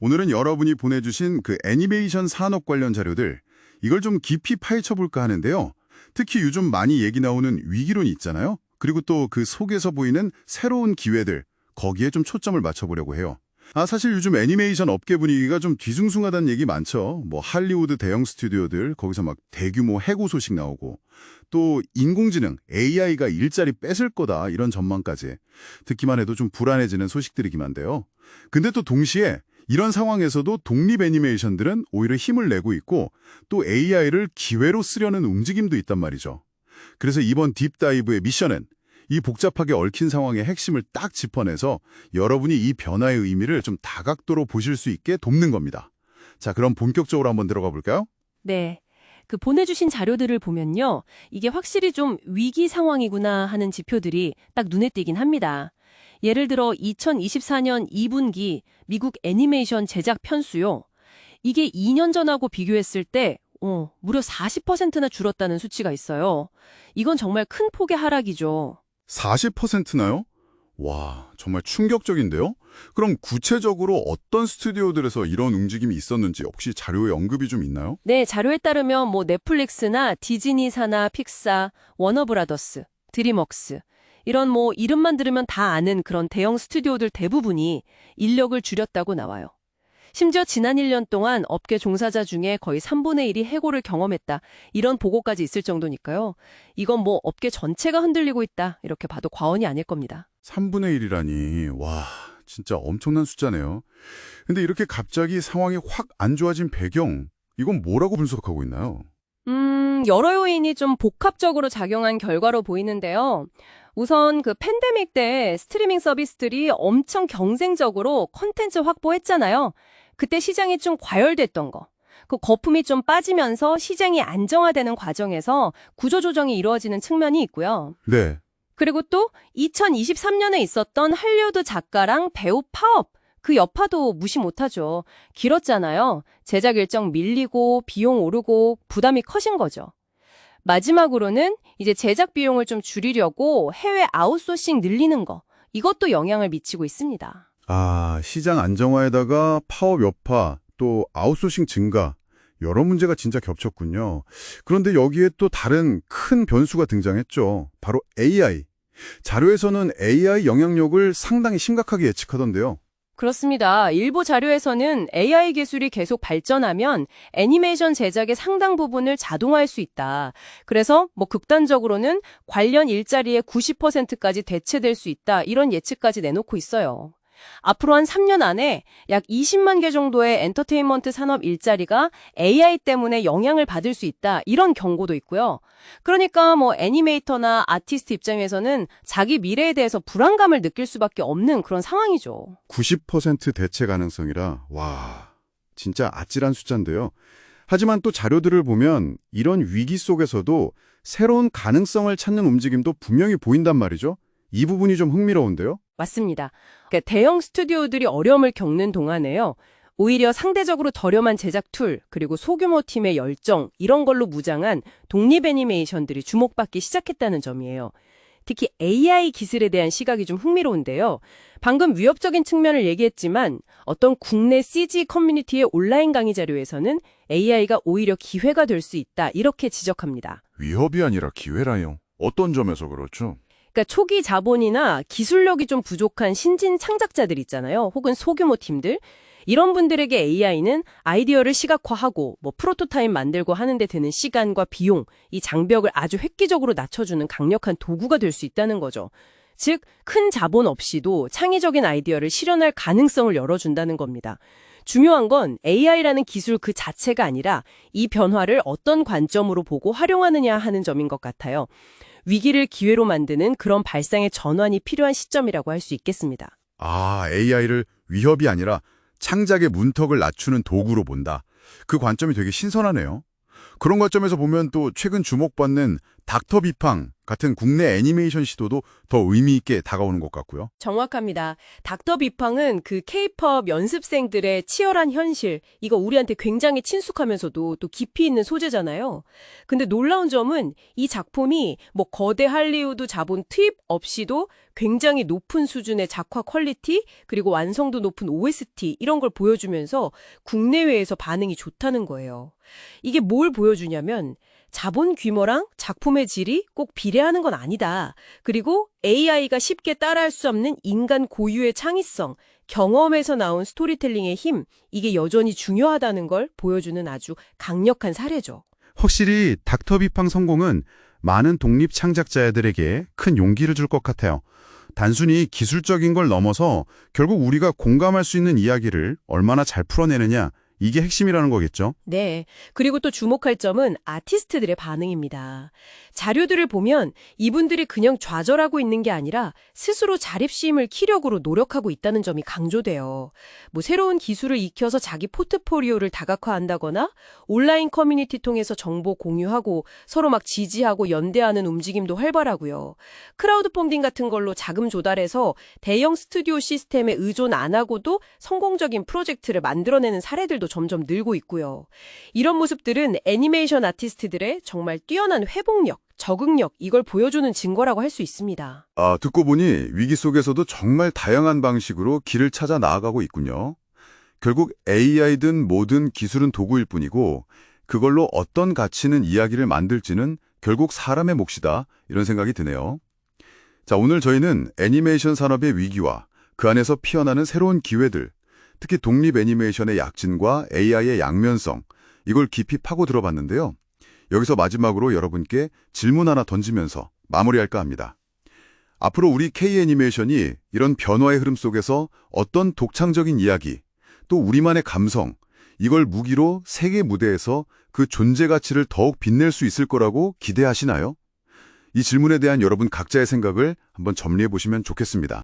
오늘은 여러분이 보내주신 그 애니메이션 산업 관련 자료들, 이걸 좀 깊이 파헤쳐볼까 하는데요. 특히 요즘 많이 얘기 나오는 위기론이 있잖아요. 그리고 또 그 속에서 보이는 새로운 기회들, 거기에 좀 초점을 맞춰보려고 해요. 사실 요즘 애니메이션 업계 분위기가 좀 뒤숭숭하다는 얘기 많죠. 뭐 할리우드 대형 스튜디오들, 거기서 막 대규모 해고 소식 나오고, 또 인공지능, AI가 일자리 뺏을 거다, 이런 전망까지. 듣기만 해도 좀 불안해지는 소식들이긴 한데요. 근데 또 동시에 이런 상황에서도 독립 애니메이션들은 오히려 힘을 내고 있고 또 AI를 기회로 쓰려는 움직임도 있단 말이죠. 그래서 이번 딥다이브의 미션은 이 복잡하게 얽힌 상황의 핵심을 딱 짚어내서 여러분이 이 변화의 의미를 좀 다각도로 보실 수 있게 돕는 겁니다. 자, 그럼 본격적으로 한번 들어가 볼까요? 네. 그 보내주신 자료들을 보면요. 이게 확실히 좀 위기 상황이구나 하는 지표들이 딱 눈에 띄긴 합니다. 예를 들어 2024년 2분기 미국 애니메이션 제작 편수요. 이게 2년 전하고 비교했을 때 무려 40%나 줄었다는 수치가 있어요. 이건 정말 큰 폭의 하락이죠. 40%나요? 와, 정말 충격적인데요? 그럼 구체적으로 어떤 스튜디오들에서 이런 움직임이 있었는지 혹시 자료에 언급이 좀 있나요? 네, 자료에 따르면 뭐 넷플릭스나 디즈니사나 픽사, 워너브라더스, 드림웍스 이런 뭐 이름만 들으면 다 아는 그런 대형 스튜디오들 대부분이 인력을 줄였다고 나와요. 심지어 지난 1년 동안 업계 종사자 중에 거의 3분의 1이 해고를 경험했다. 이런 보고까지 있을 정도니까요. 이건 뭐 업계 전체가 흔들리고 있다. 이렇게 봐도 과언이 아닐 겁니다. 3분의 1이라니, 와, 진짜 엄청난 숫자네요. 근데 이렇게 갑자기 상황이 확 안 좋아진 배경, 이건 뭐라고 분석하고 있나요? 여러 요인이 좀 복합적으로 작용한 결과로 보이는데요. 우선 그 팬데믹 때 스트리밍 서비스들이 엄청 경쟁적으로 콘텐츠 확보했잖아요. 그때 시장이 좀 과열됐던 거. 그 거품이 좀 빠지면서 시장이 안정화되는 과정에서 구조조정이 이루어지는 측면이 있고요. 네. 그리고 또 2023년에 있었던 할리우드 작가랑 배우 파업, 그 여파도 무시 못하죠. 길었잖아요. 제작 일정 밀리고 비용 오르고 부담이 커진 거죠. 마지막으로는 이제 제작 비용을 좀 줄이려고 해외 아웃소싱 늘리는 거, 이것도 영향을 미치고 있습니다. 시장 안정화에다가 파업 여파, 또 아웃소싱 증가, 여러 문제가 진짜 겹쳤군요. 그런데 여기에 또 다른 큰 변수가 등장했죠. 바로 AI. 자료에서는 AI 영향력을 상당히 심각하게 예측하던데요. 그렇습니다. 일부 자료에서는 AI 기술이 계속 발전하면 애니메이션 제작의 상당 부분을 자동화할 수 있다. 그래서 뭐 극단적으로는 관련 일자리의 90%까지 대체될 수 있다. 이런 예측까지 내놓고 있어요. 앞으로 한 3년 안에 약 20만 개 정도의 엔터테인먼트 산업 일자리가 AI 때문에 영향을 받을 수 있다. 이런 경고도 있고요. 그러니까 뭐 애니메이터나 아티스트 입장에서는 자기 미래에 대해서 불안감을 느낄 수밖에 없는 그런 상황이죠. 90% 대체 가능성이라, 와, 진짜 아찔한 숫자인데요. 하지만 또 자료들을 보면 이런 위기 속에서도 새로운 가능성을 찾는 움직임도 분명히 보인단 말이죠. 이 부분이 좀 흥미로운데요. 맞습니다. 그러니까 대형 스튜디오들이 어려움을 겪는 동안에요. 오히려 상대적으로 저렴한 제작 툴, 그리고 소규모 팀의 열정, 이런 걸로 무장한 독립 애니메이션들이 주목받기 시작했다는 점이에요. 특히 AI 기술에 대한 시각이 좀 흥미로운데요. 방금 위협적인 측면을 얘기했지만 어떤 국내 CG 커뮤니티의 온라인 강의 자료에서는 AI가 오히려 기회가 될 수 있다, 이렇게 지적합니다. 위협이 아니라 기회라요. 어떤 점에서 그렇죠? 그러니까 초기 자본이나 기술력이 좀 부족한 신진 창작자들 있잖아요. 혹은 소규모 팀들. 이런 분들에게 AI는 아이디어를 시각화하고 뭐 프로토타입 만들고 하는데 드는 시간과 비용, 이 장벽을 아주 획기적으로 낮춰주는 강력한 도구가 될 수 있다는 거죠. 즉, 큰 자본 없이도 창의적인 아이디어를 실현할 가능성을 열어준다는 겁니다. 중요한 건 AI라는 기술 그 자체가 아니라 이 변화를 어떤 관점으로 보고 활용하느냐 하는 점인 것 같아요. 위기를 기회로 만드는 그런 발상의 전환이 필요한 시점이라고 할 수 있겠습니다. AI를 위협이 아니라 창작의 문턱을 낮추는 도구로 본다. 그 관점이 되게 신선하네요. 그런 관점에서 보면 또 최근 주목받는 닥터 비팡 같은 국내 애니메이션 시도도 더 의미 있게 다가오는 것 같고요. 정확합니다. 닥터 비팡은 그 K-팝 연습생들의 치열한 현실, 이거 우리한테 굉장히 친숙하면서도 또 깊이 있는 소재잖아요. 근데 놀라운 점은 이 작품이 뭐 거대 할리우드 자본 투입 없이도 굉장히 높은 수준의 작화 퀄리티, 그리고 완성도 높은 OST 이런 걸 보여주면서 국내외에서 반응이 좋다는 거예요. 이게 뭘 보여주냐면 자본 규모랑 작품의 질이 꼭 비례하는 건 아니다. 그리고 AI가 쉽게 따라할 수 없는 인간 고유의 창의성, 경험에서 나온 스토리텔링의 힘, 이게 여전히 중요하다는 걸 보여주는 아주 강력한 사례죠. 확실히 닥터 비팡 성공은 많은 독립 창작자들에게 큰 용기를 줄 것 같아요. 단순히 기술적인 걸 넘어서 결국 우리가 공감할 수 있는 이야기를 얼마나 잘 풀어내느냐, 이게 핵심이라는 거겠죠? 네. 그리고 또 주목할 점은 아티스트들의 반응입니다. 자료들을 보면 이분들이 그냥 좌절하고 있는 게 아니라 스스로 자립심을 키력으로 노력하고 있다는 점이 강조돼요. 뭐 새로운 기술을 익혀서 자기 포트포리오를 다각화한다거나 온라인 커뮤니티 통해서 정보 공유하고 서로 막 지지하고 연대하는 움직임도 활발하고요. 크라우드 펀딩 같은 걸로 자금 조달해서 대형 스튜디오 시스템에 의존 안 하고도 성공적인 프로젝트를 만들어내는 사례들도 점점 늘고 있고요. 이런 모습들은 애니메이션 아티스트들의 정말 뛰어난 회복력, 적응력, 이걸 보여주는 증거라고 할 수 있습니다. 듣고 보니 위기 속에서도 정말 다양한 방식으로 길을 찾아 나아가고 있군요. 결국 AI든 뭐든 기술은 도구일 뿐이고 그걸로 어떤 가치는 이야기를 만들지는 결국 사람의 몫이다, 이런 생각이 드네요. 자, 오늘 저희는 애니메이션 산업의 위기와 그 안에서 피어나는 새로운 기회들, 특히 독립 애니메이션의 약진과 AI의 양면성, 이걸 깊이 파고 들어봤는데요. 여기서 마지막으로 여러분께 질문 하나 던지면서 마무리할까 합니다. 앞으로 우리 K-애니메이션이 이런 변화의 흐름 속에서 어떤 독창적인 이야기, 또 우리만의 감성, 이걸 무기로 세계 무대에서 그 존재 가치를 더욱 빛낼 수 있을 거라고 기대하시나요? 이 질문에 대한 여러분 각자의 생각을 한번 정리해 보시면 좋겠습니다.